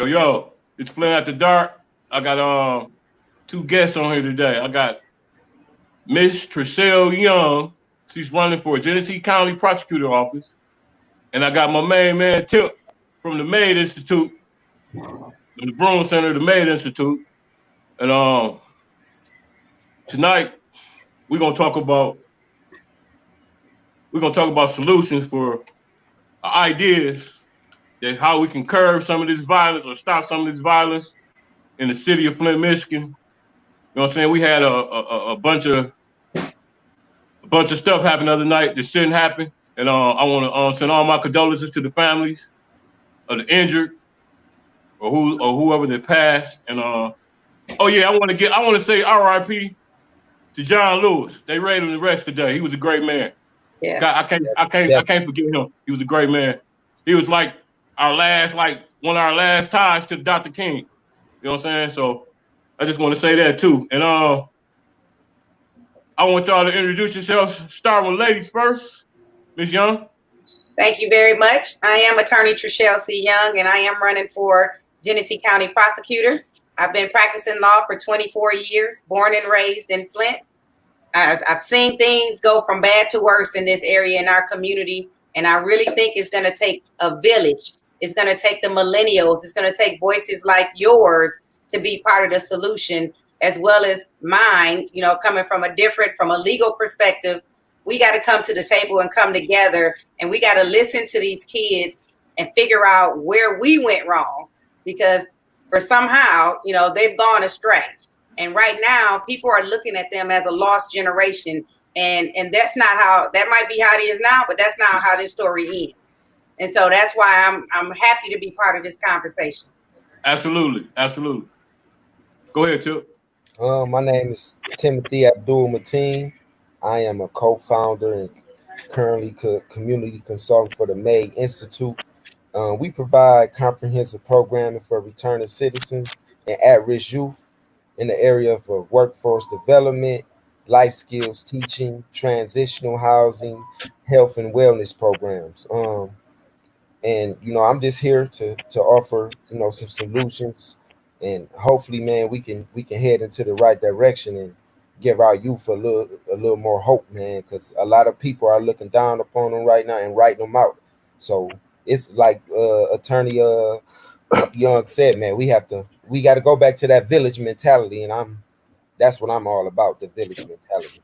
Yo, it's Flint at the Dark. I got two guests on here today. I got Miss Tracelle Young. She's running for Genesee County Prosecutor Office. And I got my main man Tip from the M.A.D.E Institute, the Broom Center, the M.A.D.E Institute. And tonight we're gonna talk about solutions for ideas that how we can curb some of this violence or stop some of this violence in the city of Flint, Michigan. You know what I'm saying? We had a bunch of stuff happen the other night that shouldn't happen, and I want to send all my condolences to the families of the injured or whoever that passed. And oh yeah, I want to say R.I.P. to John Lewis. They raided him the rest today. He was a great man. Yeah, God, I can't forget him. He was a great man. He was like one of our last ties to Dr. King. You know what I'm saying? So I just want to say that too. And I want y'all to introduce yourselves. Start with ladies first. Ms. Young. thank you very much. I am Attorney Tracelle C. Young, and I am running for Genesee County Prosecutor. I've been practicing law for 24 years, born and raised in Flint. I've seen things go from bad to worse in this area in our community, and I really think it's going to take a village. It's going to take the millennials. It's going to take voices like yours to be part of the solution, as well as mine, you know, coming from a legal perspective. We got to come to the table and come together, and we got to listen to these kids and figure out where we went wrong, because for somehow, you know, they've gone astray. And right now, people are looking at them as a lost generation. And that's not how, that might be how it is now, but that's not how this story ends. And so that's why I'm happy to be part of this conversation. Absolutely. Absolutely. Go ahead, Tip. My name is Timothy Abdul-Mateen. I am a co-founder and currently community consultant for the M.A.D.E Institute. We provide comprehensive programming for returning citizens and at-risk youth in the area of workforce development, life skills teaching, transitional housing, health and wellness programs. And you know, I'm just here to offer, you know, some solutions, and hopefully, man, we can head into the right direction and give our youth a little more hope, man, because a lot of people are looking down upon them right now and writing them out. So it's like Attorney Young said, man, we got to go back to that village mentality, and that's what I'm all about, the village mentality.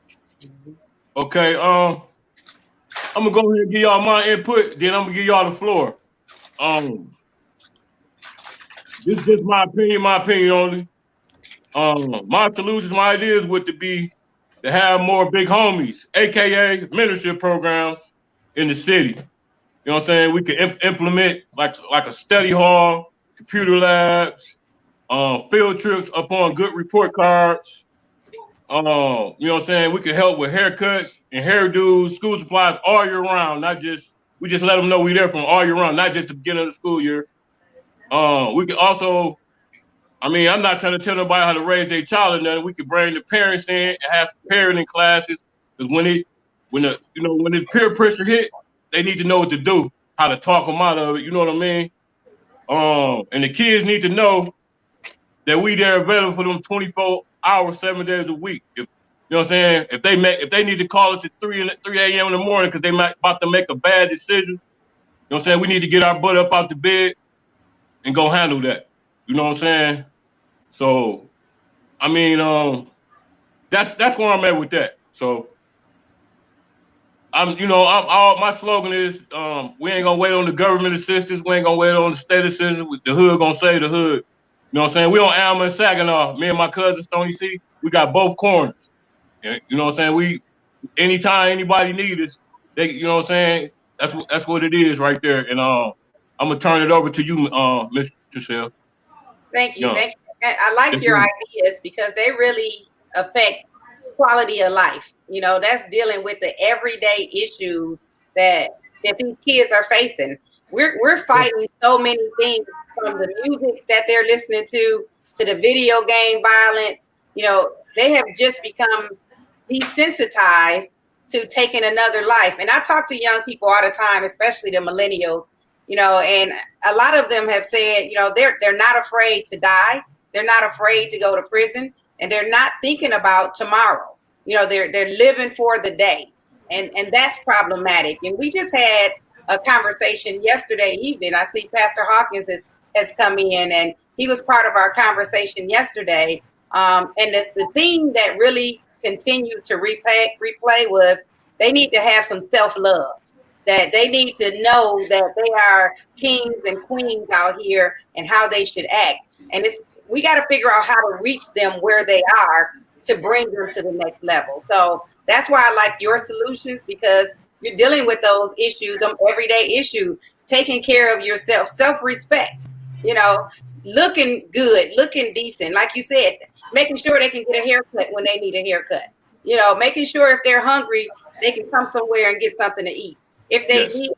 Okay, I'm gonna go ahead and give y'all my input, then I'm gonna give y'all the floor. This is just my opinion only. My solutions, my ideas would be to have more big homies, aka mentorship programs in the city. You know what I'm saying? We could implement like a study hall, computer labs, field trips upon good report cards. You know what I'm saying? We could help with haircuts and hairdos, school supplies all year round. We just let them know we there from all year round, not just the beginning of the school year. We could also, I mean, I'm not trying to tell nobody how to raise their child or nothing. We could bring the parents in and have some parenting classes, because when this peer pressure hit, they need to know what to do, how to talk them out of it. You know what I mean? And the kids need to know that we there available for them 24 hours, 7 days a week. You know what I'm saying? If they need to call us at 3 a.m. in the morning because they might about to make a bad decision, you know what I'm saying? We need to get our butt up out the bed and go handle that. You know what I'm saying? So, I mean, that's where I'm at with that. So, my slogan is, we ain't gonna wait on the government assistance. We ain't gonna wait on the state assistance. The hood gonna save the hood. You know what I'm saying? We on Alma and Saginaw. Me and my cousin Stony C, we got both corners. And, you know what I'm saying? Anytime anybody need us, you know what I'm saying? That's what it is right there. And I'm gonna turn it over to you, Ms. Tracelle. Thank you. Thank you. I like your ideas because they really affect quality of life. You know, that's dealing with the everyday issues that these kids are facing. We're fighting so many things, from the music that they're listening to the video game violence. You know, they have just become desensitized to taking another life. And I talk to young people all the time, especially the millennials, And a lot of them have said, they're not afraid to die. They're not afraid to go to prison, and they're not thinking about tomorrow. They're living for the day. And that's problematic. And we just had a conversation yesterday evening. I see Pastor Hawkins has come in, and he was part of our conversation yesterday. And the thing that really continued to replay was they need to have some self-love, that they need to know that they are kings and queens out here and how they should act. And we got to figure out how to reach them where they are to bring them to the next level. So that's why I like your solutions, because you're dealing with those issues, them everyday issues, taking care of yourself, self-respect, looking good, looking decent. Like you said, making sure they can get a haircut when they need a haircut, making sure if they're hungry, they can come somewhere and get something to eat. If they need,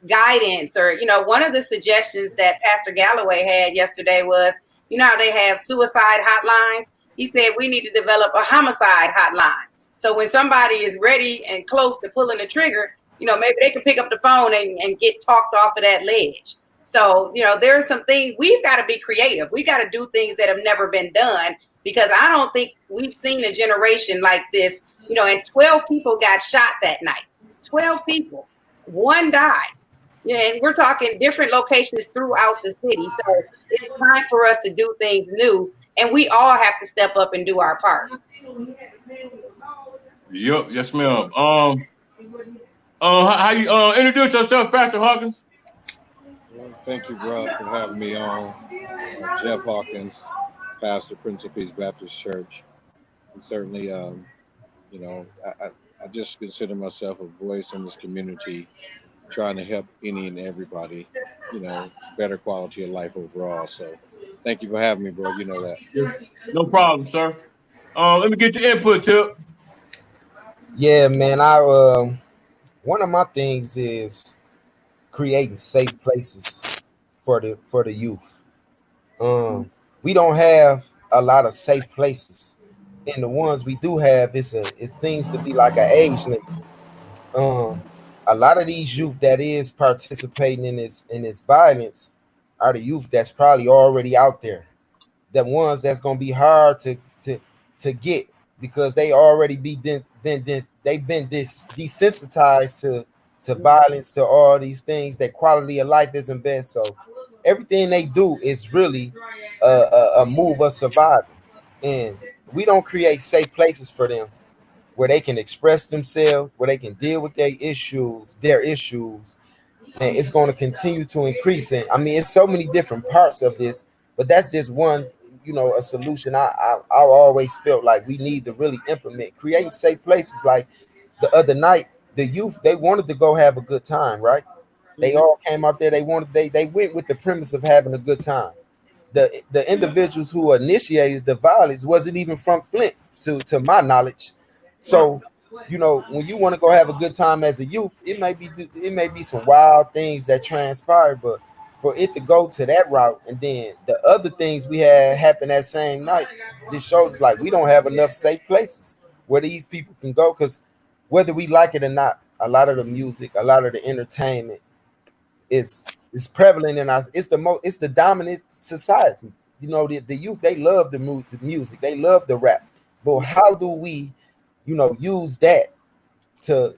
guidance, or, one of the suggestions that Pastor Galloway had yesterday was, how they have suicide hotlines. He said we need to develop a homicide hotline. So when somebody is ready and close to pulling the trigger, maybe they can pick up the phone and get talked off of that ledge. So, there are some things we've got to be creative. We've got to do things that have never been done, because I don't think we've seen a generation like this, and 12 people got shot that night. 12 people, one died. And we're talking different locations throughout the city. So it's time for us to do things new, and we all have to step up and do our part. Yep, yes, ma'am. How you introduce yourself, Pastor Hawkins? Well, thank you, bro, for having me on. Jeff Hawkins, pastor, Prince of Peace Baptist Church, and certainly, I just consider myself a voice in this community, trying to help any and everybody, better quality of life overall. So thank you for having me, bro. You know that. No problem, sir. Let me get your input, Tip. Yeah, man. One of my things is creating safe places for the youth. We don't have a lot of safe places, and the ones we do have, it seems to be like an age limit. A lot of these youth that is participating in this violence are the youth that's probably already out there. The ones that's gonna be hard to get, because they already they've been desensitized to violence, to all these things. That quality of life isn't best, so everything they do is really a move of survival. And we don't create safe places for them where they can express themselves, where they can deal with their issues, and it's going to continue to increase. And I mean, it's so many different parts of this, but that's just one, a solution. I always felt like we need to really implement, creating safe places. Like the other night, the youth, they wanted to go have a good time, right? They all came out there. They went with the premise of having a good time. The individuals who initiated the violence wasn't even from Flint, to my knowledge. So, when you want to go have a good time as a youth, it may be some wild things that transpire, but for it to go to that route, and then the other things we had happen that same night, this shows like we don't have enough safe places where these people can go. Because whether we like it or not, a lot of the music, a lot of the entertainment is prevalent in us. It's the dominant society. The youth, they love the music, they love the rap. But how do we, use that to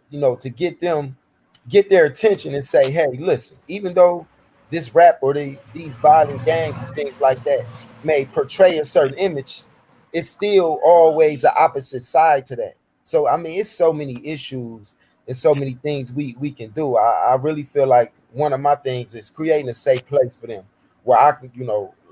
get their attention and say, hey, listen, even though this rap or these violent gangs and things like that may portray a certain image, it's still always the opposite side to that. So I mean, it's so many issues and so many things we can do. I really feel like one of my things is creating a safe place for them where I can,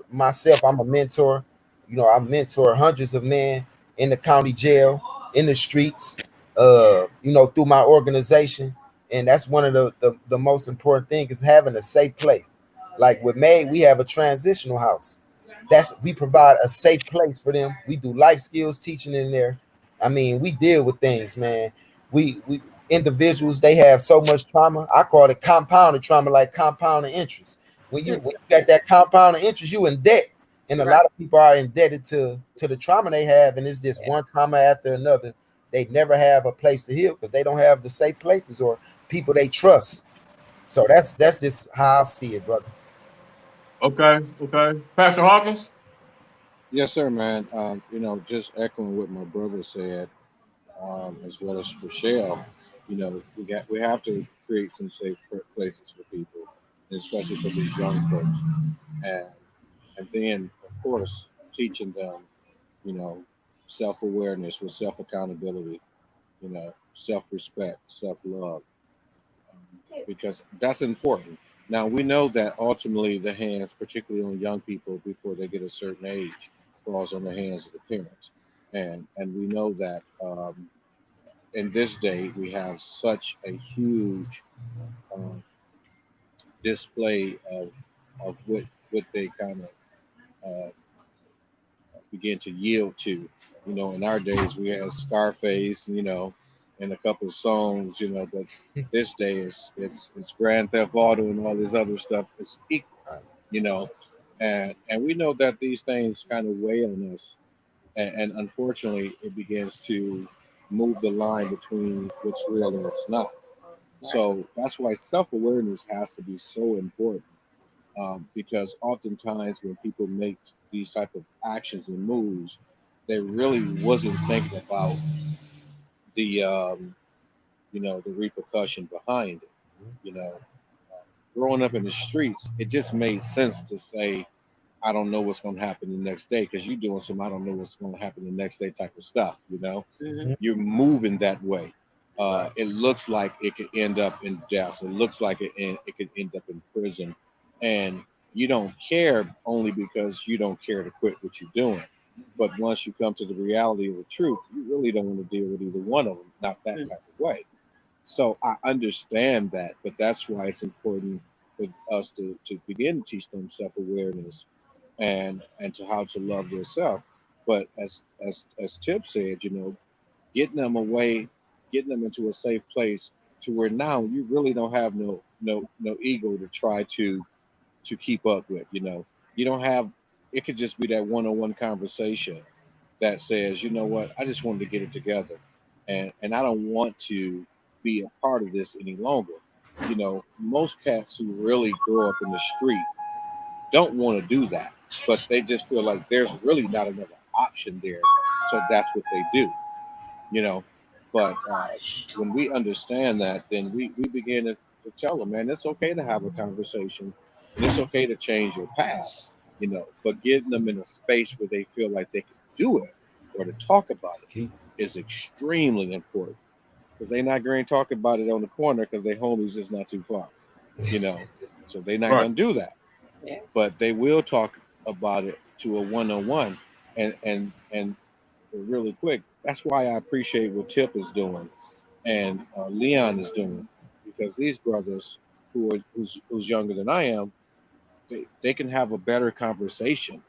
myself, I'm a mentor. I mentor hundreds of men in the county jail, in the streets, through my organization. And that's one of the most important things, is having a safe place. Like with M.A.D E, we have a transitional house. We provide a safe place for them. We do life skills teaching in there. I mean, we deal with things, man. We individuals, they have so much trauma. I call it compounded trauma, like compounding interest. When you got that compounding interest, you in debt. And a lot of people are indebted to the trauma they have, and it's just one trauma after another. They never have a place to heal because they don't have the safe places or people they trust. So that's just how I see it, brother. Okay, okay. Pastor Hawkins? Yes, sir, man. Just echoing what my brother said, as well as Tracelle. We have to create some safe places for people, and especially for these young folks, and then of course teaching them, you know, self awareness with self accountability, self respect, self love, because that's important. Now we know that ultimately the hands, particularly on young people before they get a certain age, falls on the hands of the parents, and we know that in this day we have such a huge um, display of what they kind of uh, begin to yield to. In our days we had Scarface, and a couple of songs, but this day it's Grand Theft Auto and all this other stuff is equal, you know, and we know that these things kind of weigh on us, and unfortunately it begins to move the line between what's real and what's not. So that's why self-awareness has to be so important, because oftentimes when people make these type of actions and moves, they really wasn't thinking about the the repercussion behind it. You know, growing up in the streets, it just made sense to say, I don't know what's going to happen the next day, because you're doing some I don't know what's going to happen the next day type of stuff. Mhm. You're moving that way. It looks like it could end up in death. It looks like it could end up in prison, and you don't care only because you don't care to quit what you're doing. But once you come to the reality of the truth, you really don't want to deal with either one of them, not that type of way. So I understand that, but that's why it's important for us to begin to teach them self-awareness, and to how to love themselves. But as Tip said, getting them away, getting them into a safe place to where now you really don't have no ego to try to keep up with. You don't have. It could just be that one-on-one conversation that says, you know what, I just wanted to get it together, and I don't want to be a part of this any longer. Most cats who really grow up in the street don't want to do that, but they just feel like there's really not another option there, so that's what they do. you know. But when we understand that, then we begin to tell them, man, it's okay to have a conversation, and it's okay to change your path, but getting them in a space where they feel like they can do it or to talk about It's it key. is extremely important, because they're not going to talk about it on the corner because their homies is not too far, you know. So they're not Right. going to do that, Yeah. but they will talk about it to a one-on-one, and really quick. That's why I appreciate what Tip is doing and Leon is doing, because these brothers who's younger than I am, they can have a better conversation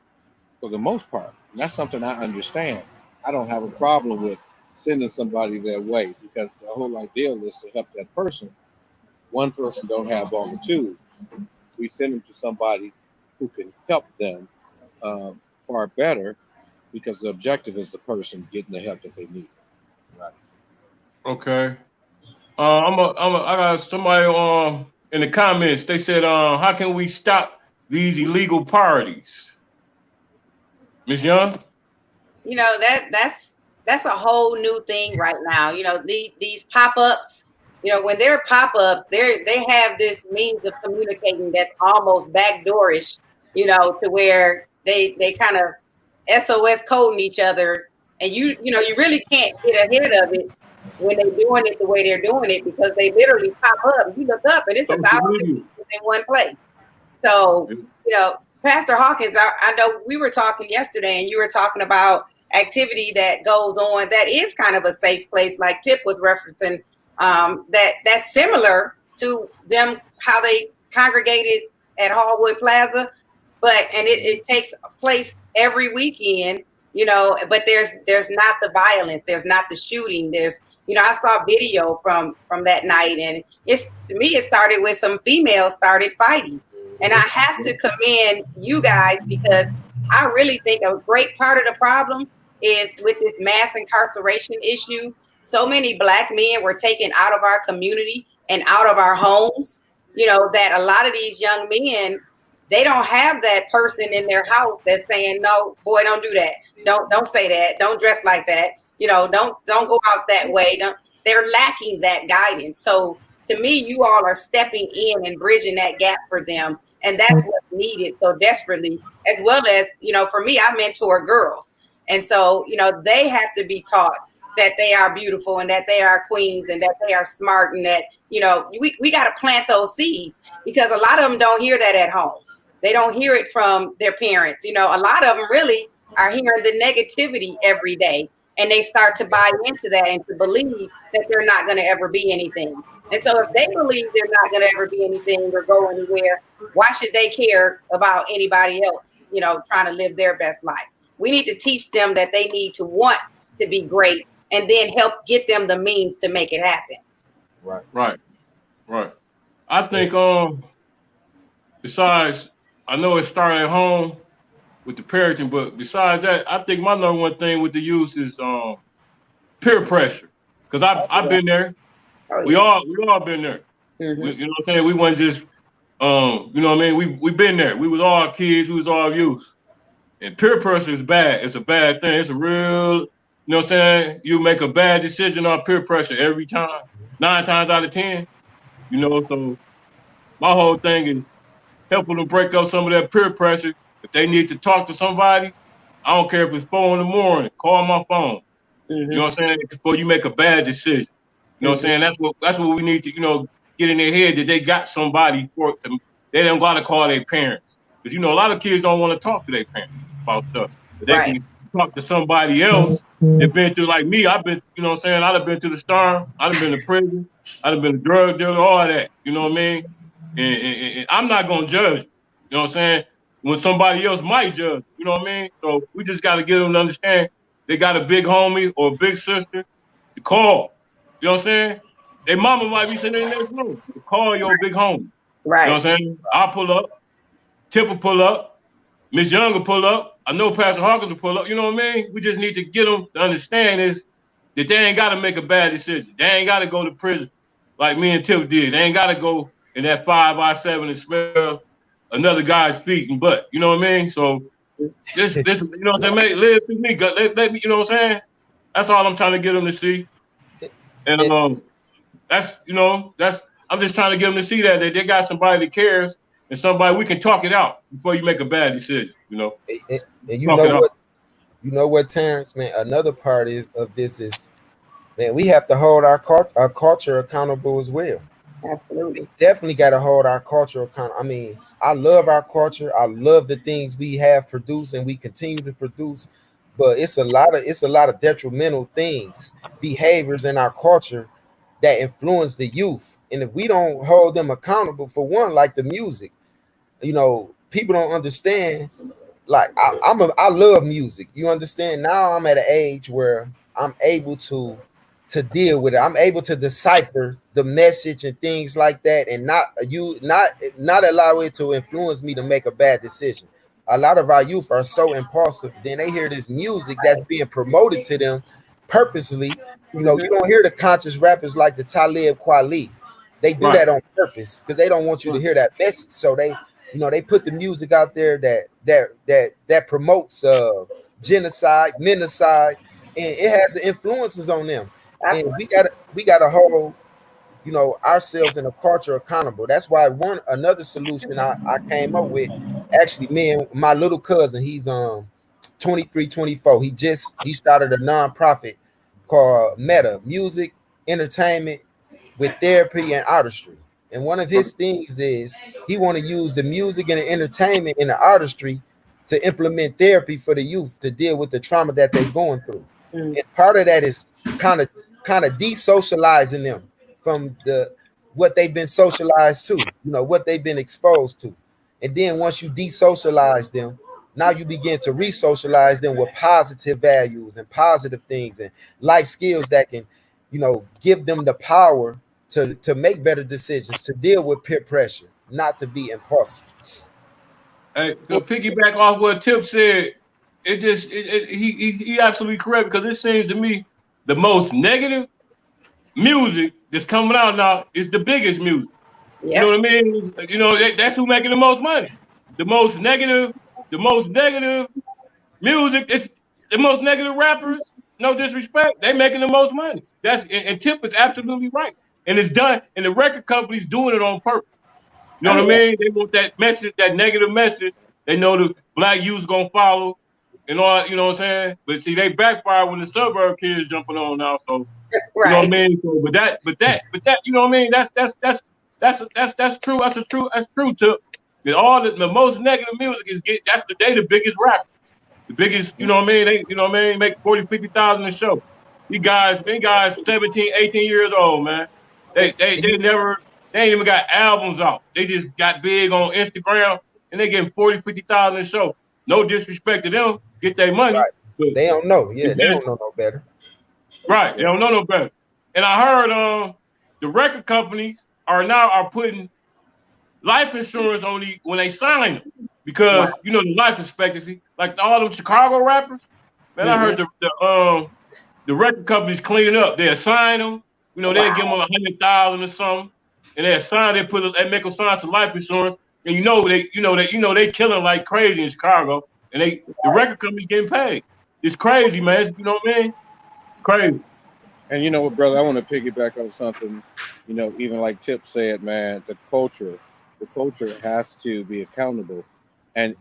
for the most part. And that's something I understand. I don't have a problem with sending somebody their way, because the whole idea is to help that person. One person don't have all the tools. We send them to somebody who can help them uh, far better, because the objective is the person getting the help that they need. Right. Okay. I got somebody in the comments. They said, how can we stop these illegal parties? Miss Young? That's a whole new thing right now. These pop-ups, when they're pop-ups, they have this means of communicating that's almost backdoorish, to where they kind of SOS coding each other, and you really can't get ahead of it when they're doing it the way they're doing it, because they literally pop up. You look up and it's a Social thousand media. people in one place. So, Pastor Hawkins, I know we were talking yesterday, and you were talking about activity that goes on that is kind of a safe place, like Tip was referencing, that's similar to them, how they congregated at Hallwood Plaza, and it takes place every weekend, but there's not the violence, there's not the shooting, I saw video from that night, and it's to me it started with some females started fighting, and I have to commend you guys, because I really think a great part of the problem is with this mass incarceration issue. So many Black men were taken out of our community and out of our homes, that a lot of these young men, they don't have that person in their house that's saying, no, boy, don't do that. Don't say that. Don't dress like that. Don't go out that way. They're lacking that guidance. So to me, you all are stepping in and bridging that gap for them. And that's what's needed so desperately, as well as, for me, I mentor girls. And so, they have to be taught that they are beautiful and that they are queens and that they are smart and that, we got to plant those seeds, because a lot of them don't hear that at home. They don't hear it from their parents. A lot of them really are hearing the negativity every day, and they start to buy into that and to believe that they're not going to ever be anything. And so if they believe they're not going to ever be anything or go anywhere, why should they care about anybody else, trying to live their best life? We need to teach them that they need to want to be great, and then help get them the means to make it happen. Right. I think besides, I know it started at home with the parenting, but besides that, I think my number one thing with the youth is peer pressure. Because I've been there. We all been there. Mm-hmm. You know what I'm saying? We wasn't just you know what I mean? We been there. We was all kids, we was all youth. And peer pressure is bad. It's a bad thing. It's a real, you know what I'm saying? You make a bad decision on peer pressure every time, 9 times out of 10. So my whole thing is helping them break up some of that peer pressure. If they need to talk to somebody, I don't care if it's 4 a.m, call my phone. Mm-hmm. You know what I'm saying? Before you make a bad decision. You know what I'm saying? That's what we need to, get in their head, that they got somebody for it to, they don't gotta call their parents. Because a lot of kids don't want to talk to their parents about stuff. But they can talk to somebody else that been through, like me. I've been, you know what I'm saying? I've been to the storm, I've been to prison, I've been a drug dealer, all that. You know what I mean? And I'm not gonna judge. You know what I'm saying? When somebody else might judge, you know what I mean? So we just gotta get them to understand they got a big homie or a big sister to call. You know what I'm saying? Their mama might be sitting in the next room. Call your big homie. Right. You know what I'm saying? I'll pull up. Tip will pull up. Miss Young will pull up. I know Pastor Hawkins will pull up. You know what I mean? We just need to get them to understand is that they ain't got to make a bad decision. They ain't got to go to prison like me and Tip did. They ain't got to go in that 5i7 and smell another guy's feet and butt. You know what I mean? So this, you know what I'm saying? Live through me. Let me, you know what I'm saying? That's all I'm trying to get them to see. And I'm just trying to get them to see that they got somebody that cares and somebody we can talk it out before you make a bad decision. And you know what, Terrence, man. Another part of this is, man, we have to hold our culture accountable as well. Absolutely. We definitely got to hold our culture accountable. I mean, I love our culture. I love the things we have produced and we continue to produce, but it's a lot of detrimental things, behaviors in our culture that influence the youth. And if we don't hold them accountable, for one, like the music, people don't understand. Like I love music. You understand? Now I'm at an age where I'm able to deal with it. I'm able to decipher the message and things like that, and not allow it to influence me to make a bad decision. A lot of our youth are so impulsive. Then they hear this music that's being promoted to them purposely. You don't hear the conscious rappers like the Talib Kweli. They do that on purpose because they don't want you to hear that message. So they put the music out there that promotes genocide, menocide, and it has the influences on them. And we gotta hold ourselves in a culture accountable. That's why another solution I came up with. Actually, me and my little cousin, he's 23, 24. He started a nonprofit called M.A.D.E, Music, Entertainment with Therapy and Artistry. And one of his things is he want to use the music and the entertainment and the artistry to implement therapy for the youth to deal with the trauma that they're going through. And part of that is kind of desocializing them from what they've been socialized to, what they've been exposed to. And then once you desocialize them, now you begin to re-socialize them with positive values and positive things and life skills that can, give them the power to make better decisions, to deal with peer pressure, not to be impulsive. Hey, to piggyback off what Tip said, he absolutely correct, because it seems to me the most negative music that's coming out now is the biggest music. You know Yep. what I mean? You know, that's who making the most money. The most negative, the most negative music. It's the most negative rappers. No disrespect, they making the most money. And Tip is absolutely right. And it's done. And the record company's doing it on purpose. You know Oh what I yeah. mean? They want that message, that negative message. They know the black youth's gonna follow and all. You know what I'm saying? But see, they backfire when the suburb kids jumping on now. So you know what I Right. mean? So, but that, you know what I mean? That's true. That's true too. All the most negative music is that's the biggest rapper. The biggest, you know what I mean? They, you know what I mean? Make 40, 50,000 a show. These guys 17, 18 years old, man. They, And, they, and they never, they ain't even got albums out. They just got big on Instagram and they getting 40, 50,000 a show. No disrespect to them, get their money, right, but they don't know. Yeah, it's they don't just, know no better. right, they Yeah. don't know no better. And I heard the record companies are putting life insurance on when they sign them Wow. because you know the life expectancy, like all them Chicago rappers. Man, I Hmm. heard the record companies cleaning up. They assign them, you know, they give them Wow. 100,000 or something, and they assign they make them sign some life insurance, and they killing like crazy in Chicago, and the record companies getting paid. It's crazy, man. You know what I mean? It's crazy. And you know what, brother? I want to piggyback on something. You know, even like Tip said, man, the culture has to be accountable, and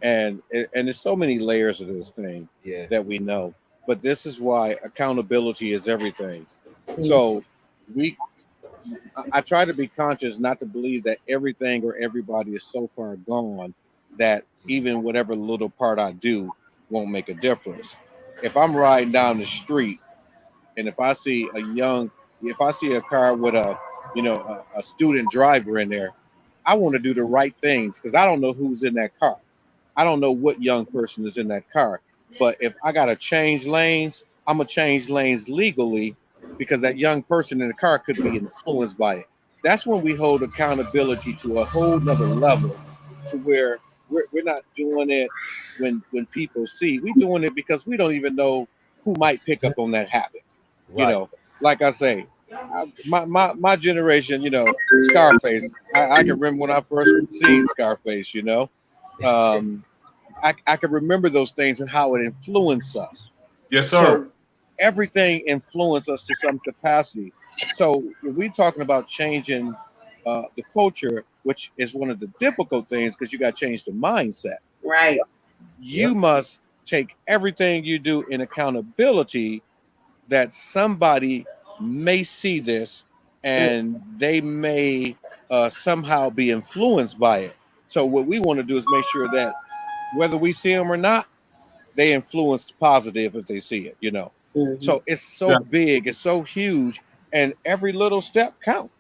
there's so many layers of this thing Yeah, that we know. But this is why accountability is everything. Mhm. So we, I try to be conscious not to believe that everything or everybody is so far gone that even whatever little part I do won't make a difference. If I'm riding down the street and if I see a car with a student driver in there, I want to do the right things because I don't know who's in that car. I don't know what young person is in that car. But if I gotta change lanes, I'm gonna change lanes legally because that young person in the car could be influenced by it. That's when we hold accountability to a whole nother level, to where we're not doing it when people see. We're doing it because we don't even know who might pick up on that habit. You right. know, like I say, my generation, Scarface. I can remember when I first seen Scarface. Um, I can remember those things and how it influenced us. Yes, sir. So everything influenced us to some capacity. So when we're talking about changing the culture, which is one of the difficult things because you got to change the mindset. Right. You Yep. must take everything you do in accountability that somebody may see this and they may somehow be influenced by it. So what we want to do is make sure that whether we see them or not, they influence positive if they see it. Hmm. So it's so Yeah. big, it's so huge, and every little step count.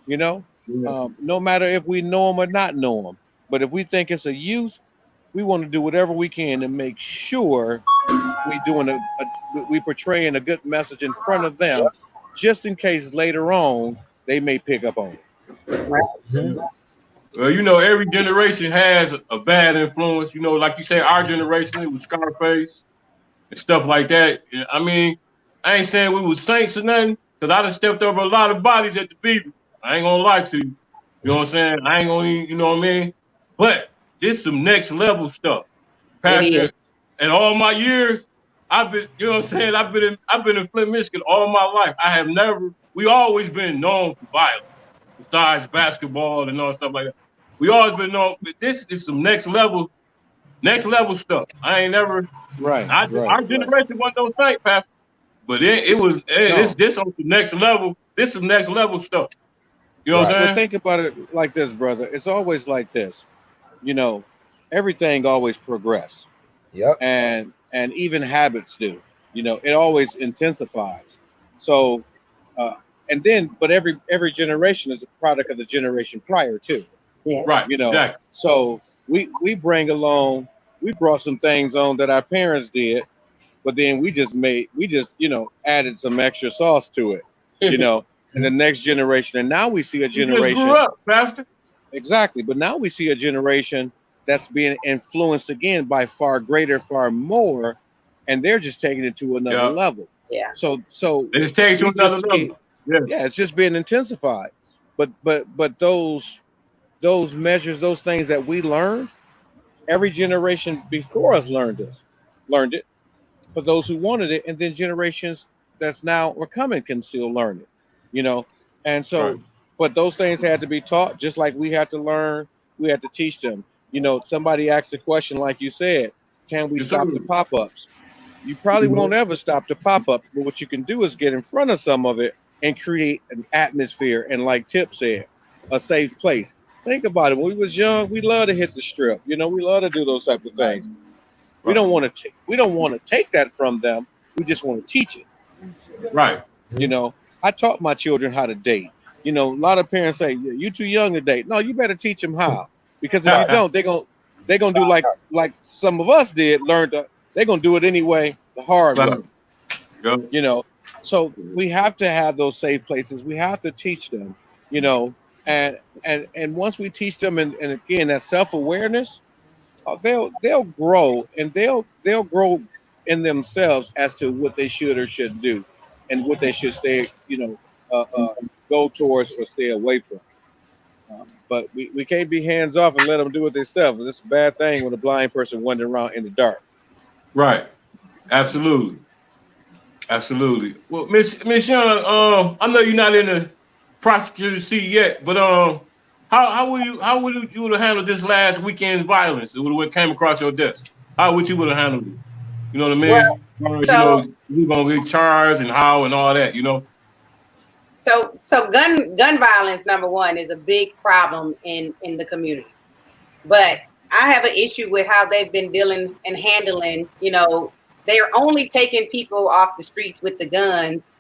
You know, Yeah. no matter if we know them or not know them, but if we think it's a youth, we want to do whatever we can to make sure we portraying a good message in front of them, just in case later on they may pick up on it. Right. Mhm. Well, you know, every generation has a bad influence. You know, like you say, our generation it was Scarface and stuff like that. Yeah, I mean, I ain't saying we was saints or nothing, because I done stepped over a lot of bodies at the Beaver. I ain't gonna lie to you. You know what I'm saying? I ain't gonna, you know what I mean? But this some next level stuff. It is. Pastor, in all my years, I've been, you know what I'm saying? I've been in Flint, Michigan all my life. We always been known for violence, besides basketball and all stuff like that. We always been known, but this is some next level stuff. I ain't never, Right, right, our right. generation wasn't no saint, Pastor. But it was No, this on the next level. This is next level stuff. You know what Right. I'm well, saying? think about it like this, brother. It's always like this. You know, everything always progress, Yep. and even habits do. It always intensifies. So, uh, and then, but every generation is a product of the generation prior to. Yeah. Right, exactly. So we brought some things on that our parents did, but then we just added some extra sauce to it, you know, in the next generation. And now we see a We just grew generation, up, Pastor. exactly, but now we see a generation that's being influenced again by far greater, far more, and they're just taking it to another Yeah. level. Yeah. So They just take it to we another just level. see, Yeah. yeah, it's just being intensified. But those those measures, those things that we learned, every generation before us learned it for those who wanted it, and then generations that's now are coming can still learn it, you know. And Right. so, but those things had to be taught, just like we had to learn, we had to teach them. You know, somebody asked the question, like you said, can we Yes, sir. stop the pop-ups? You probably won't ever stop the pop-up, but what you can do is get in front of some of it and create an atmosphere, and like Tip said, a safe place. Think about it. When we was young, we love to hit the strip. You know, we love to do those type of things. We Right. don't want to we don't want to take that from them. We just want to teach it. Right. You know, I taught my children how to date. You know, a lot of parents say you're too young to date. No, you better teach them how, because if you don't, they're gonna do like some of us did. They're gonna do it anyway, the hard way. Go. You know, so we have to have those safe places. We have to teach them. You know, and once we teach them, and again that self-awareness, they'll grow, and they'll grow in themselves as to what they should or shouldn't do, and what they should stay, go towards or stay away from. But we can't be hands off and let them do it themselves. It's a bad thing when a blind person wandering around in the dark. Right. Absolutely. Absolutely. Well, Miss Young, I know you're not in the prosecutor's seat yet, but how would you would have handled this last weekend's violence? It would have came across your desk. How would you would have handled it? You know what I Well, mean? Or, you so know, you gonna get charged and how and all that. You know. so gun violence, number one, is a big problem in the community. But I have an issue with how they've been dealing and handling. They're only taking people off the streets with the guns,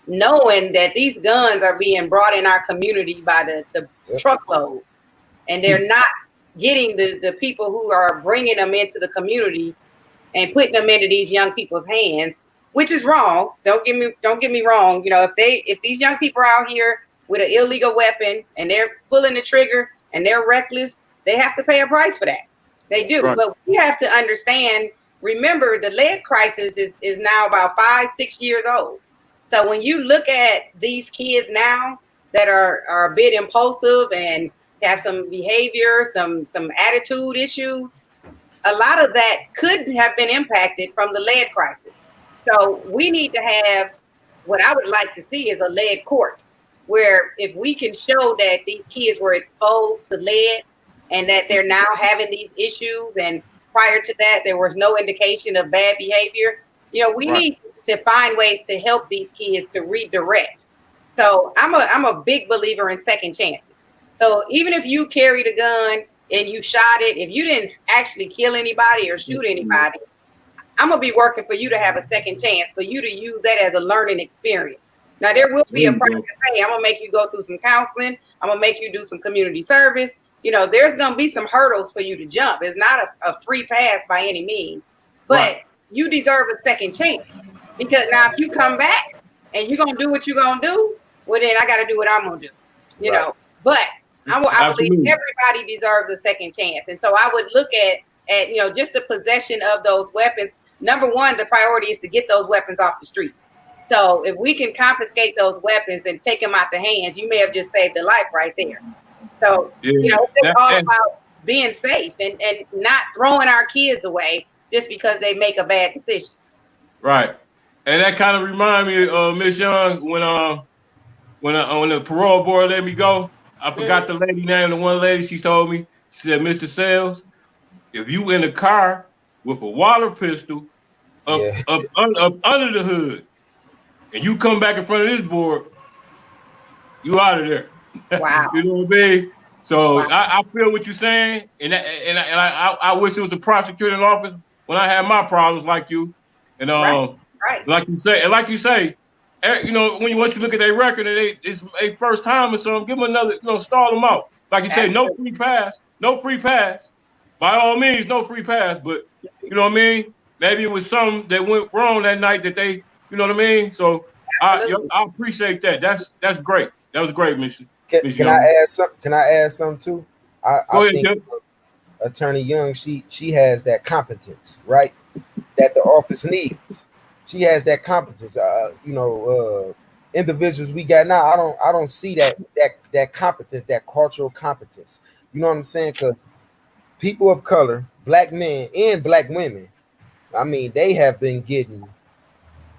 knowing that these guns are being brought in our community by the truckloads, and they're not getting the people who are bringing them into the community and putting them into these young people's hands, which is wrong. Don't get me wrong. If these young people are out here with an illegal weapon and they're pulling the trigger and they're reckless, they have to pay a price for that. They do. Right. But we have to understand, remember, the lead crisis is now about 5-6 years old. So when you look at these kids now that are a bit impulsive and have some behavior, some attitude issues, a lot of that could have been impacted from the lead crisis. So we need to have, what I would like to see is a lead court, where if we can show that these kids were exposed to lead and that they're now having these issues, and prior to that there was no indication of bad behavior, we Right. need to find ways to help these kids to redirect. So I'm a big believer in second chances. So even if you carried a gun and you shot it, if you didn't actually kill anybody or shoot anybody, I'm going to be working for you to have a second chance, for you to use that as a learning experience. Now, there will be a price to pay. I'm going to make you go through some counseling. I'm going to make you do some community service. There's going to be some hurdles for you to jump. It's not a free pass by any means, but you deserve a second chance. Because now if you come back and you're going to do what you're going to do, well, then I got to do what I'm going to do, But I believe everybody deserves a second chance. And so I would look at just the possession of those weapons. Number one, the priority is to get those weapons off the street. So if we can confiscate those weapons and take them out the hands, you may have just saved a life right there. So, it's all about being safe and not throwing our kids away just because they make a bad decision. Right. And that kind of remind me of Miss Young when the parole board let me go. I forgot the lady name. The one lady, she told me, she said, Mr. Sales, if you in a car with a water pistol up under the hood and you come back in front of this board, you out of there. Wow. You know what I mean? So I feel what you're saying, and I wish it was a prosecuting office when I had my problems like you, and like you say, once you look at their record and it's a first time or something, give them another, stall them out. Like you say, no free pass. By all means, no free pass. But you know what I mean? Maybe it was something that went wrong that night that they, you know what I mean? So I appreciate that. That's great. That was great, Mission. Can I add something? Can I add something too? I think ahead, Attorney Young, she has that competence, right? That the office needs. She has that competence. Individuals we got now, I don't see that competence, that cultural competence. You know what I'm saying? Because people of color, black men and black women, I mean, they have been getting,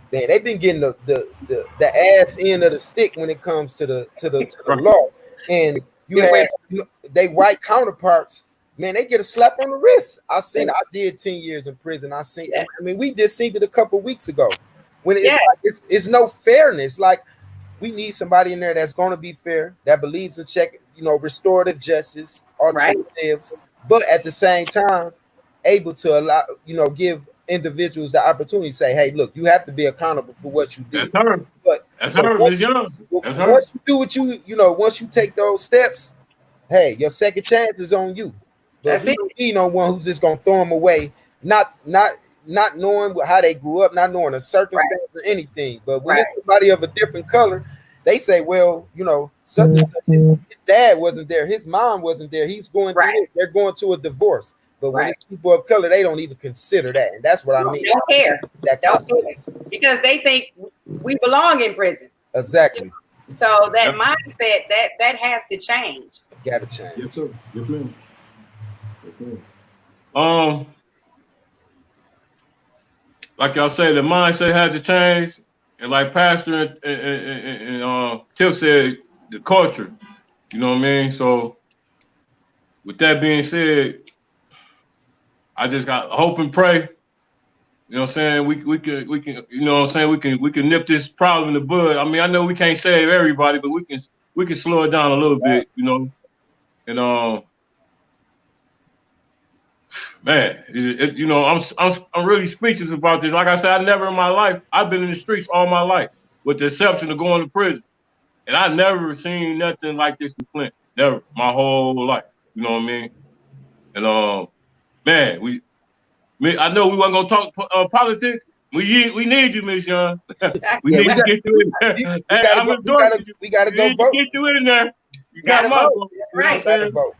they've been getting the ass end of the stick when it comes to the Right. law. And you Good have way. they white counterparts, man, they get a slap on the wrist. I did 10 years in prison. Yeah. I mean, we just seen it a couple weeks ago. When it's Yeah. like it's no fairness. Like, we need somebody in there that's going to be fair, that believes in restorative justice, Right. alternatives, but at the same time, able to allow, give individuals the opportunity to say, hey, look, you have to be accountable for what you That's did. her. But That's but her, Miss Young. That's her. once you do what once you take those steps, hey, your second chance is on you. But That's we it. don't need no one who's just gonna throw them away, not knowing how they grew up, not knowing the Right. circumstance or anything. But when Right. it's somebody of a different color, they say, well, such and such, his dad wasn't there, his mom wasn't there, he's going through Right. it. They're going to a divorce. But when Right. it's people of color, they don't even consider that, and that's what I mean. Don't care. That Don't care. confidence. Because they think we belong in prison. Exactly. So that mindset that has to change. Gotta change. Yes, sir. Yes, ma'am. Yes, ma'am. Like y'all say, the mindset has to change, and like Pastor and Tiff said, the culture. You know what I mean? So, with that being said, I just got hope and pray. You know what I'm saying? We can you know what I'm saying, we can nip this problem in the bud. I mean, I know we can't save everybody, but we can slow it down a little bit, And man, I'm really speechless about this. Like I said, I've been in the streets all my life, with the exception of going to prison, and I never seen nothing like this in Flint. Never, my whole life. You know what I mean? And man, I know we weren't gonna talk politics. We need you, Miss Young. We need to get you in there. Hey, I'm endorsing you. We gotta We go need to vote. get you in there. You Gotta got my vote. vote. That's You know right. what I'm saying? Vote.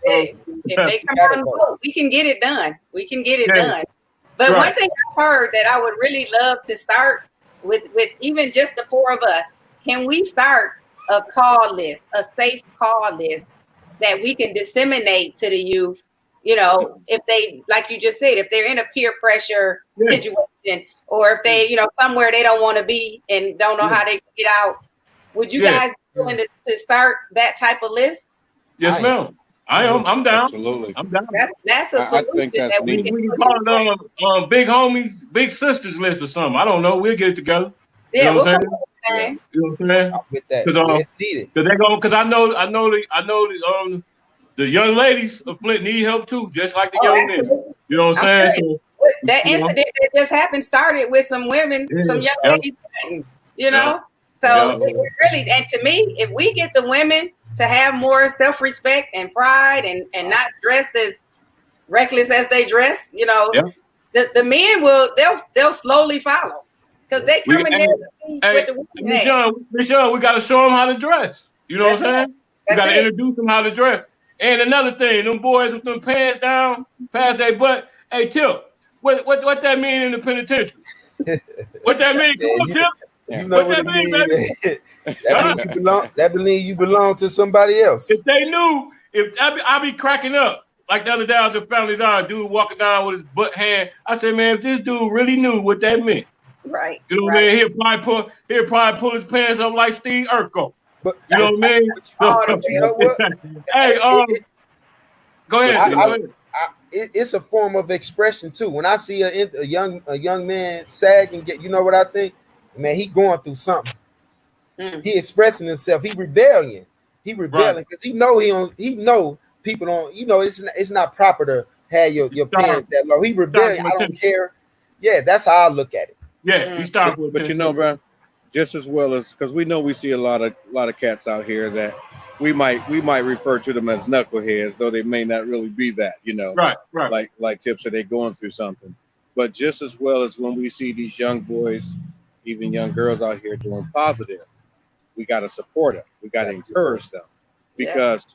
If they come out and vote, we can get it done. We can get it Yeah. done. But Right. one thing I've heard that I would really love to start with even just the four of us, can we start a call list, a safe call list that we can disseminate to the youth? If they, like you just said, if they're in a peer pressure situation, or if they, somewhere they don't want to be and don't know how they can get out, would you guys be willing to start that type of list? Yes, ma'am. I am. I'm down. Absolutely. I'm down. That's a solution. I think that's that we needed. We can put in call it big homies, big sisters list or something. I don't know. We'll get it together. Yeah, You know we'll what I'm come saying? up with that. You know what I'm saying? With that, it's needed. Because I know the young ladies of Flint need help too, just like the young men. Absolutely. You know what I'm saying? So That incident that just happened started with some women, some young ladies fighting, So really, and to me, if we get the women to have more self-respect and pride and not dress as reckless as they dress, the men they'll slowly follow, because they come in there with the women. Miss Young, we got to show them how to dress. You know what I'm saying? We got to introduce them how to dress. And another thing, them boys with them pants down past their butt. Hey, Tip, what that mean in the penitentiary? What that mean? Come on, Tip. You know what that mean, baby? That means you belong to somebody else. If they knew, I be cracking up. Like the other day, I was at Family Dollar, dude walking down with his butt hand. I said, man, if this dude really knew what that meant, right? You know what I mean? He'll probably pull his pants up like Steve Urkel. But you know what I mean? But you know what? Hey, go ahead. It's a form of expression too. When I see a young man sag and get, you know what I think? Man, he going through something. He expressing himself. He rebelling because he know people don't. It's not proper to have your pants that low. He rebelling. I don't care. Yeah, that's how I look at it. Yeah, he started with. But bro, just as well as, because we know we see a lot of cats out here that we might refer to them as knuckleheads, though they may not really be that. Right. Like Tip said, they're going through something. But just as well as when we see these young boys, even young girls out here doing positive, we got to support them. We got to encourage them, because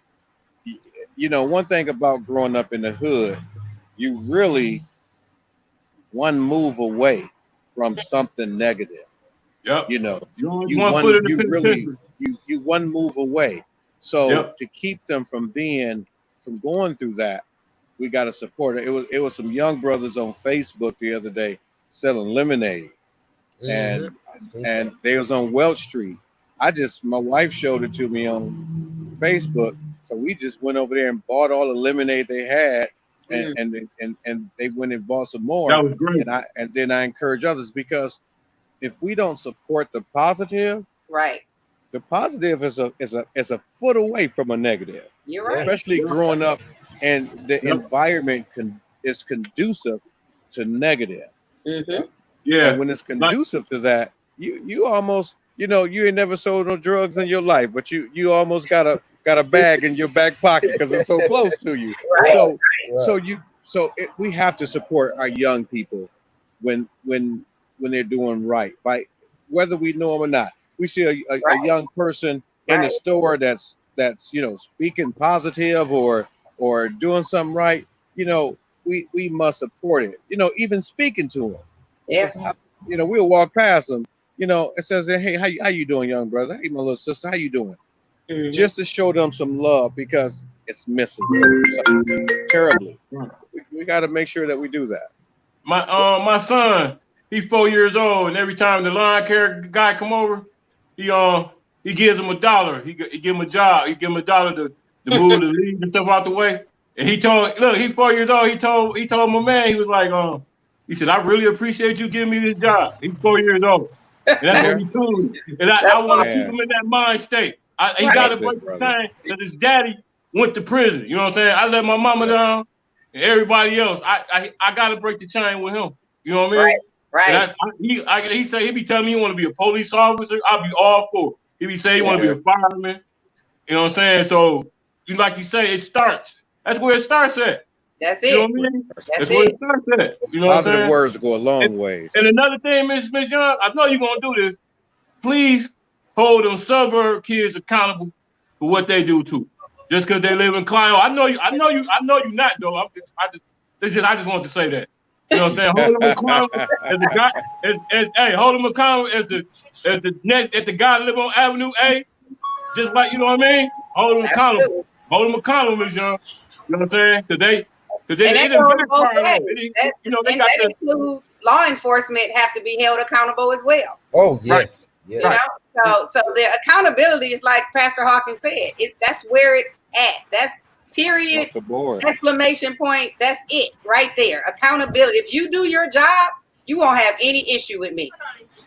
one thing about growing up in the hood, you really one move away from something negative. Yep. You one move away. So to keep them from being from going through that, we got to support it. It was some young brothers on Facebook the other day selling lemonade, and they was on Welch Street. My wife showed it to me on Facebook, so we just went over there and bought all the lemonade they had, and they went and bought some more. That was great. And then I encourage others, because if we don't support the positive, right, the positive is a foot away from a negative. You're right. Especially growing up, and the environment is conducive to negative. Mm-hmm. Yeah. And when it's conducive to that, you almost, you ain't never sold no drugs in your life, but you almost got a bag in your back pocket because it's so close to you. Right. We have to support our young people when they're doing right, whether we know them or not. We see a young person in the store that's speaking positive or doing something right. We must support it. Even speaking to them. Yeah. We'll walk past them. It says, "Hey, how you doing, young brother? Hey, my little sister, how you doing?" Mm-hmm. Just to show them some love, because it's missing something terribly. We got to make sure that we do that. My son, he's 4 years old, and every time the lawn care guy come over, he gives him $1. He give him a job. He give him $1 to move the leaves and stuff out the way. And he's 4 years old. He told my man, he was like, he said, "I really appreciate you giving me this job." He's 4 years old. And that's what he told me. And I want to keep him in that mind state. He got to break the chain that his daddy went to prison. You know what I'm saying? I let my mama down and everybody else. I got to break the chain with him. You know what I mean? Right. He said, he be telling me he want to be a police officer. I'll be all for it. He be saying he want to be a fireman. You know what I'm saying? So, like you say, it starts. That's where it starts at. That's it. You know what I mean? That's where it starts at. You know Positive what I'm words go a long ways. And another thing, Miss Young, I know you're gonna do this. Please hold them suburb kids accountable for what they do too. Just because they live in Clio. I know you not though. I just want to say that. You know what I'm saying? Hold them accountable as the guy hold them accountable as the guy that live on Avenue A. Just like, you know what I mean? Hold them accountable. Hold them accountable, Miss Young. You know what I'm saying? Because they includes law enforcement have to be held accountable as well. Oh yes, right. Yeah. So the accountability is like Pastor Hawkins said. That's where it's at. That's period. Exclamation point. That's it right there. Accountability. If you do your job, you won't have any issue with me.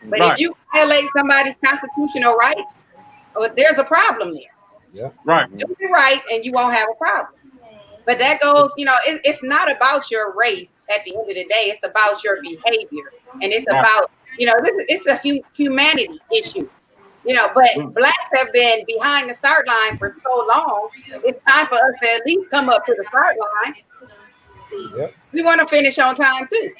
But if you violate somebody's constitutional rights, there's a problem there. Yeah. Right. Do it right, and you won't have a problem. But that goes, it's not about your race at the end of the day. It's about your behavior. And it's about, it's a humanity issue. But blacks have been behind the start line for so long. It's time for us to at least come up to the start line. Yep. We want to finish on time too.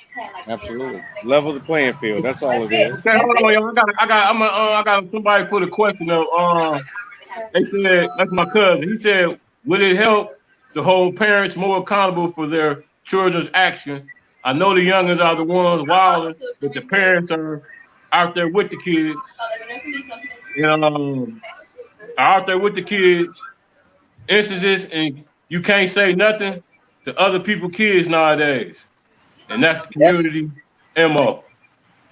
Absolutely. Level the playing field. That's all it is. Okay, hold on, y'all. I got somebody put a question up. They said, that's my cousin. He said, would it help to hold parents more accountable for their children's action? I know the youngins are the ones wilding, but the parents are out there with the kids. Out there with the kids. Instances, and you can't say nothing to other people's kids nowadays. And that's the community MO.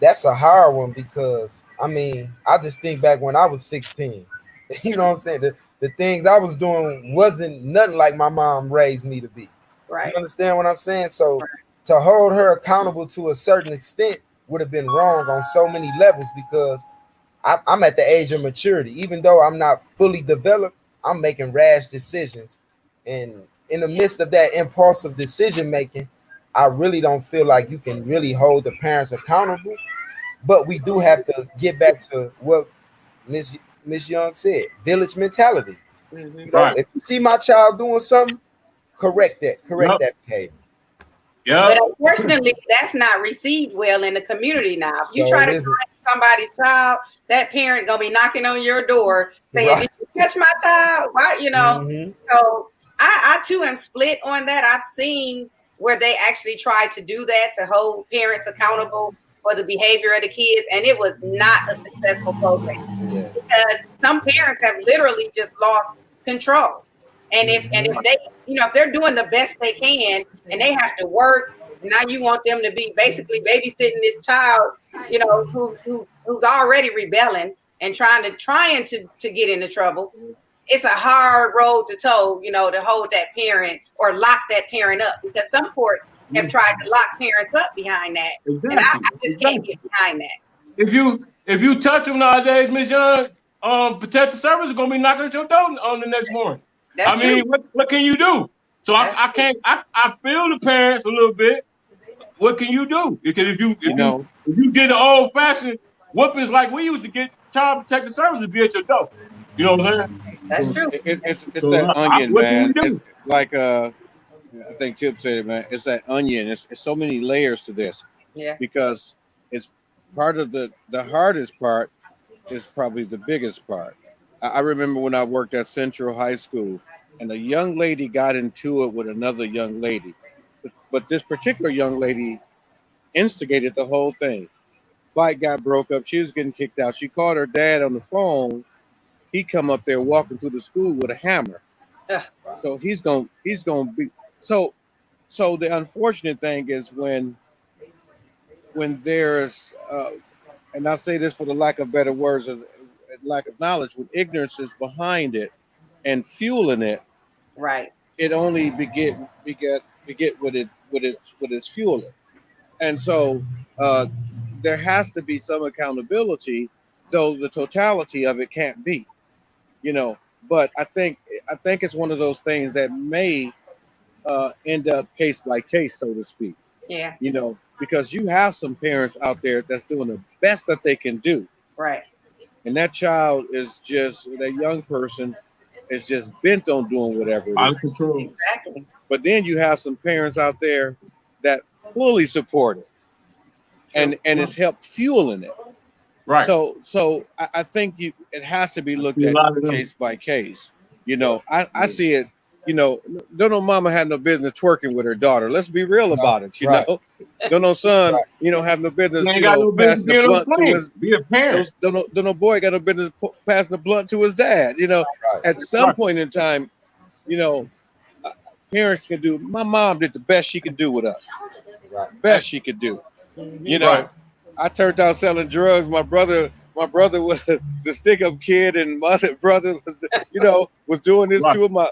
That's a hard one because, I just think back when I was 16. You know what I'm saying? The things I was doing wasn't nothing like my mom raised me to be. Right. You understand what I'm saying? So to hold her accountable to a certain extent would have been wrong on so many levels because I'm at the age of maturity. Even though I'm not fully developed, I'm making rash decisions. And in the midst of that impulsive decision making, I really don't feel like you can really hold the parents accountable. But we do have to get back to what Miss Young said, village mentality. Mm-hmm. If you see my child doing something, correct that behavior. Yeah. But unfortunately, that's not received well in the community now. If you try to find somebody's child, that parent gonna be knocking on your door saying, "Did you touch my child?" Why, Mm-hmm. So I too am split on that. I've seen where they actually tried to do that to hold parents accountable for the behavior of the kids, and it was not a successful program because some parents have literally just lost control. And if if they're doing the best they can and they have to work, and now you want them to be basically babysitting this child, who's already rebelling and trying to get into trouble. It's a hard road to toe, to hold that parent or lock that parent up, because some courts have tried to lock parents up behind that. Exactly. And I just can't get behind that. If you touch them nowadays, Miss Young, protective service is gonna be knocking at your door on the next morning. That's I mean, true. what can you do? So I can't. I feel the parents a little bit. What can you do? Because if you get the old fashioned whoopings like we used to get, child protective services be at your door. You know what I'm saying? That's true. It's that onion, what can man. we do? It's like I think Tip said it, man. It's that onion. It's so many layers to this. Yeah. Because it's part of the hardest part is probably the biggest part. I remember when I worked at Central High School, and a young lady got into it with another young lady, but this particular young lady instigated the whole thing. Fight got broke up. She was getting kicked out. She called her dad on the phone. He come up there walking through the school with a hammer. Ugh. So he's gonna be so. So the unfortunate thing is when there's and I say this for the lack of better words or lack of knowledge, when ignorance is behind it and fueling it, right, it only beget what it's fueling. And so there has to be some accountability, though the totality of it can't be, but I think it's one of those things that may end up case by case, so to speak. Yeah. Because you have some parents out there that's doing the best that they can do. Right. And that child is that young person is just bent on doing whatever it is. Control. Exactly. But then you have some parents out there that fully support it and it's helped fueling it. Right. So I think it has to be looked at case by case. I see it. Don't know mama had no business twerking with her daughter. Let's be real about it. Don't know son, have no business. Passing the blunt to his. Be a parent. Don't know boy got no business passing the blunt to his dad. At some point in time, parents can do. My mom did the best she could do with us. Best she could do. I turned out selling drugs. My brother was the stick-up kid, and my other brother was, was doing this. Right.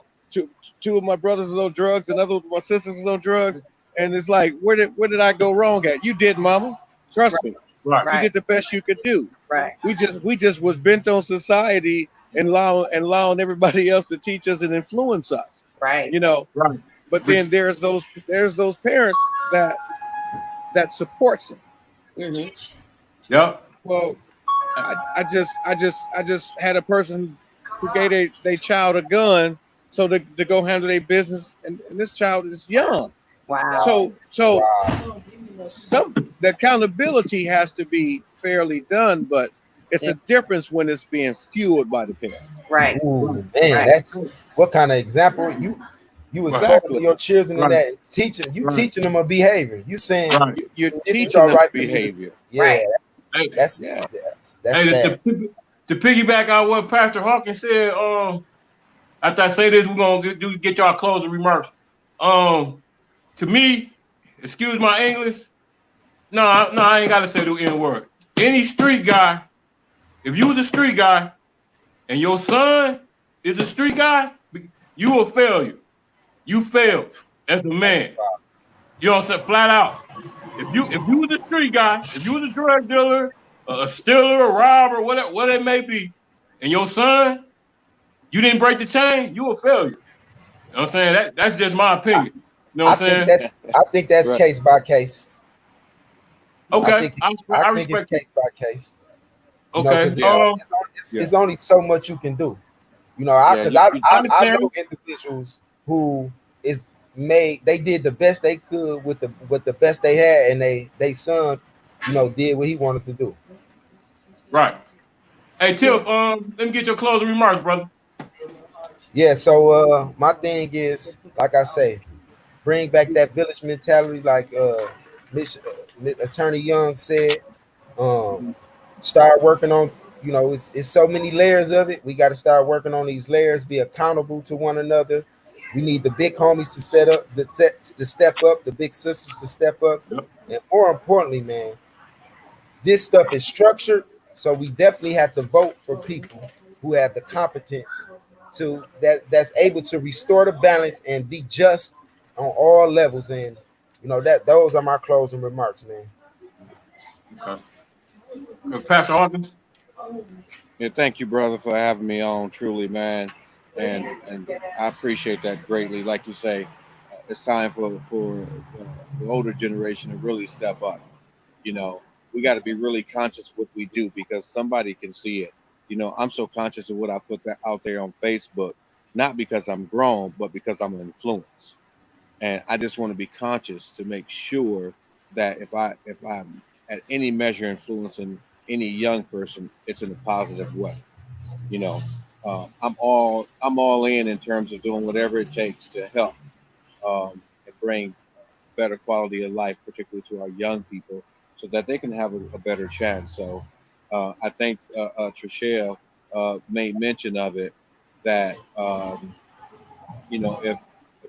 Two of my brothers was on drugs, and other of my sisters was on drugs. And it's like, where did I go wrong at? You did, mama. Trust me. Right. You did the best you could do. Right. We just was bent on society and allowing everybody else to teach us and influence us. Right. Right. But then there's those parents that supports them. Mm-hmm. Yep. Well, I just had a person who gave their child a gun so to go handle their business, and this child is young. Wow. So the accountability has to be fairly done, but it's a difference when it's being fueled by the parent. Right. Ooh, man, that's what kind of example you exactly your children in that teaching teaching them a behavior. You saying you're teaching them behavior. Yeah. Right. That's sad. To piggyback on what Pastor Hawkins said, after I say this, we're gonna get y'all closing remarks. To me, excuse my English. No, I ain't gotta say the N word. Any street guy, if you was a street guy and your son is a street guy, you a failure. You failed as a man. You know what I'm saying? Flat out. If you was a street guy, if you was a drug dealer, a stealer, a robber, whatever it may be, and your son, you didn't break the chain, you a failure. You know what I'm saying? That's just my opinion. You know what I'm saying? I think that's right. Case by case. Okay. I think it's case by case. Okay. It's only so much you can do. I know individuals who they did the best they could with the best they had, and they son, did what he wanted to do. Right. Hey Tip, let me get your closing remarks, brother. Yeah, so my thing is, like I say, bring back that village mentality, like Attorney Young said. Start working on, it's so many layers of it. We got to start working on these layers, be accountable to one another, We need the big homies to step up, to step up, the big sisters to step up, Yep. and more importantly, man, this stuff is structured, so we definitely have to vote for people who have the competence to that's able to restore the balance and be just on all levels. And that those are my closing remarks, man. Okay. Pastor Hawkins. Yeah, thank you, brother, for having me on. Truly, man, and I appreciate that greatly. Like you say, it's time for the older generation to really step up. You know, we got to be really conscious of what we do because somebody can see it. I'm so conscious of what I put out there on Facebook, not because I'm grown, but because I'm influenced, and I just want to be conscious to make sure that if I'm at any measure influencing any young person, it's in a positive way. you know I'm all in terms of doing whatever it takes to help and bring better quality of life, particularly to our young people, so that they can have a better chance. So I think Tracelle made mention of it, that if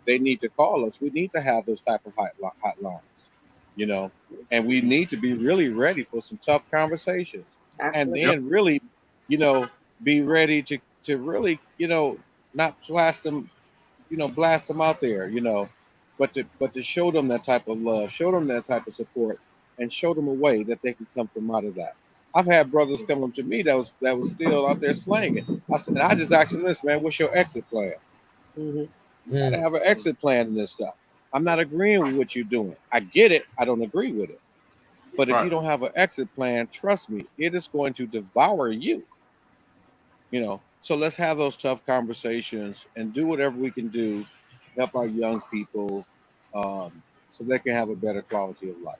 they need to call us, we need to have those type of hotlines, you know, and we need to be really ready for some tough conversations, and Absolutely. Yep. then really, you know, be ready to really, not blast them out there, but to show them that type of love, show them that type of support, and show them a way that they can come from out of that. I've had brothers come up to me that was still out there slanging. And I just asked them this, man, what's your exit plan? Hmm. You gotta have an exit plan in this stuff. I'm not agreeing with what you're doing. I get it. I don't agree with it. But if you Right. don't have an exit plan, trust me, it is going to devour you. So let's have those tough conversations and do whatever we can do to help our young people, so they can have a better quality of life.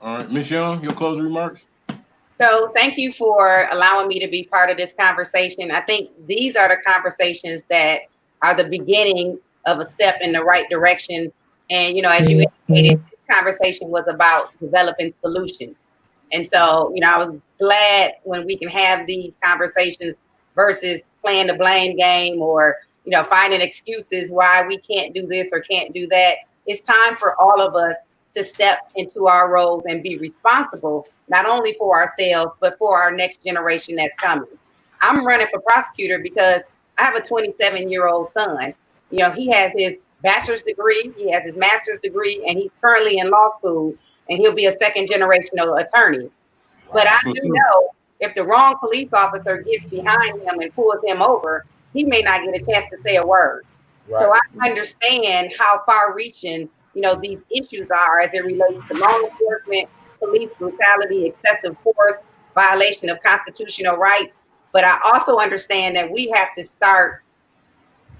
All right, Miss Young, your closing remarks. So thank you for allowing me to be part of this conversation. I think these are the conversations that are the beginning of a step in the right direction. And, as you indicated, this conversation was about developing solutions. And so, I was glad when we can have these conversations versus playing the blame game or, finding excuses why we can't do this or can't do that. It's time for all of us to step into our roles and be responsible, not only for ourselves, but for our next generation that's coming. I'm running for prosecutor because I have a 27-year-old son. He has his bachelor's degree, he has his master's degree, and he's currently in law school, and he'll be a second generational attorney. But I do know if the wrong police officer gets behind him and pulls him over, he may not get a chance to say a word. Right. So I understand how far-reaching, these issues are as it relates to law enforcement, police brutality, excessive force, violation of constitutional rights. But I also understand that we have to start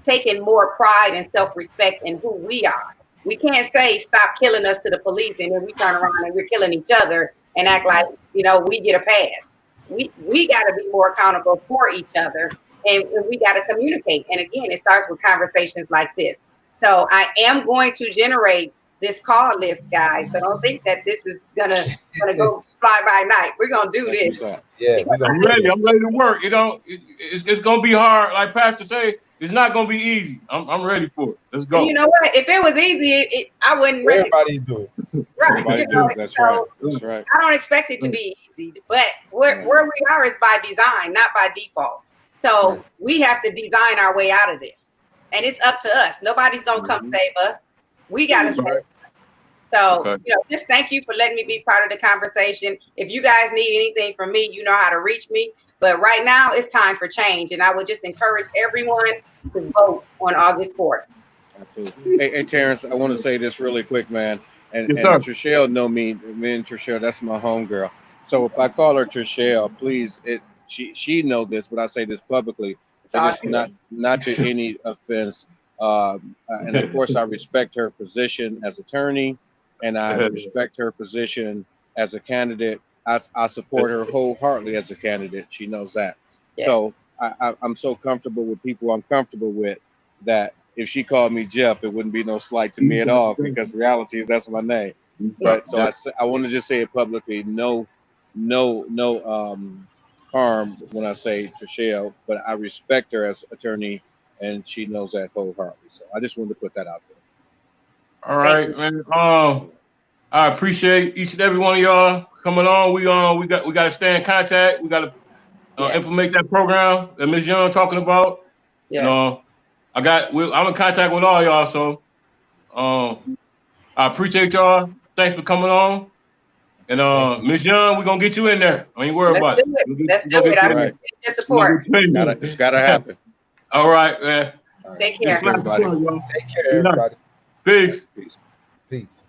taking more pride and self-respect in who we are. We can't say stop killing us to the police and then we turn around and we're killing each other and act like, we get a pass. We got to be more accountable for each other, and we got to communicate. And again, it starts with conversations like this. So I am going to generate this call list, guys. So don't think that this is gonna go fly by night. We're gonna do That's this. what's up. Yeah, we're I'm gonna do ready. I'm this. ready to work. It's gonna be hard. Like Pastor say, it's not gonna be easy. I'm ready for it. Let's And you go. know what? If it was easy, I wouldn't recognize. Everybody do it. Right. Everybody do. That's right. So That's right. I don't expect it to be easy, but where we are is by design, not by default. So Right. we have to design our way out of this. And it's up to us. Nobody's going to come Mhm. save us. We got to That's save right. us. So, Okay. just thank you for letting me be part of the conversation. If you guys need anything from me, you know how to reach me. But right now, it's time for change. And I would just encourage everyone to vote on August 4th. Absolutely. Hey, Terrence, I want to say this really quick, man. And Yes, and sir. Tracelle know me and Tracelle, that's my homegirl. So if I call her Tracelle, please, she know this, but I say this publicly, It's and all it's good. not to any offense. And of course, I respect her position as attorney, and I respect her position as a candidate. I support her wholeheartedly as a candidate. She knows that. Yes. So I'm so comfortable with people I'm comfortable with, that if she called me Jeff, it wouldn't be no slight to me at all, because reality is that's my name. But so I want to just say it publicly. No harm when I say Tracelle, but I respect her as attorney, and she knows that wholeheartedly. So I just wanted to put that out there. All right, man. I appreciate each and every one of y'all coming on. We got to stay in contact. We got to implement that program that Ms. Young talking about. Yes. And I'm in contact with all y'all. So I appreciate y'all. Thanks for coming on. And Ms. Young, we're gonna get you in there. I ain't worried about it. Let's do it. I appreciate your support. It's gotta happen. All right, man. All right. Take care. Thanks, everybody. Take care, everybody. Peace. Peace. Peace.